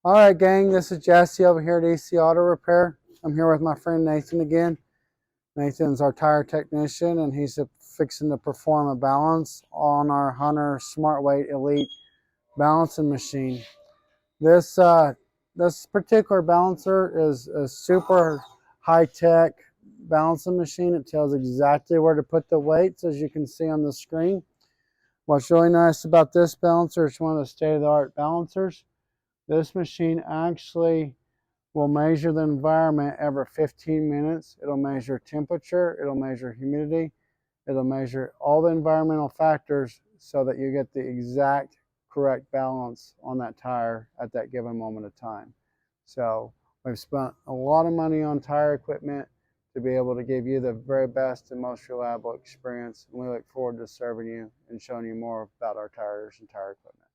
All right, gang, this is Jesse over here at AC Auto Repair. I'm here with my friend Nathan again. Nathan's our tire technician, and he's fixing to perform a balance on our Hunter SmartWeight Elite balancing machine. This particular balancer is a super high-tech balancing machine. It tells exactly where to put the weights, as you can see on the screen. What's really nice about this balancer, it's one of the state-of-the-art balancers. This machine actually will measure the environment every 15 minutes. It'll measure temperature, it'll measure humidity, it'll measure all the environmental factors so that you get the exact correct balance on that tire at that given moment of time. So we've spent a lot of money on tire equipment to be able to give you the very best and most reliable experience. And we look forward to serving you and showing you more about our tires and tire equipment.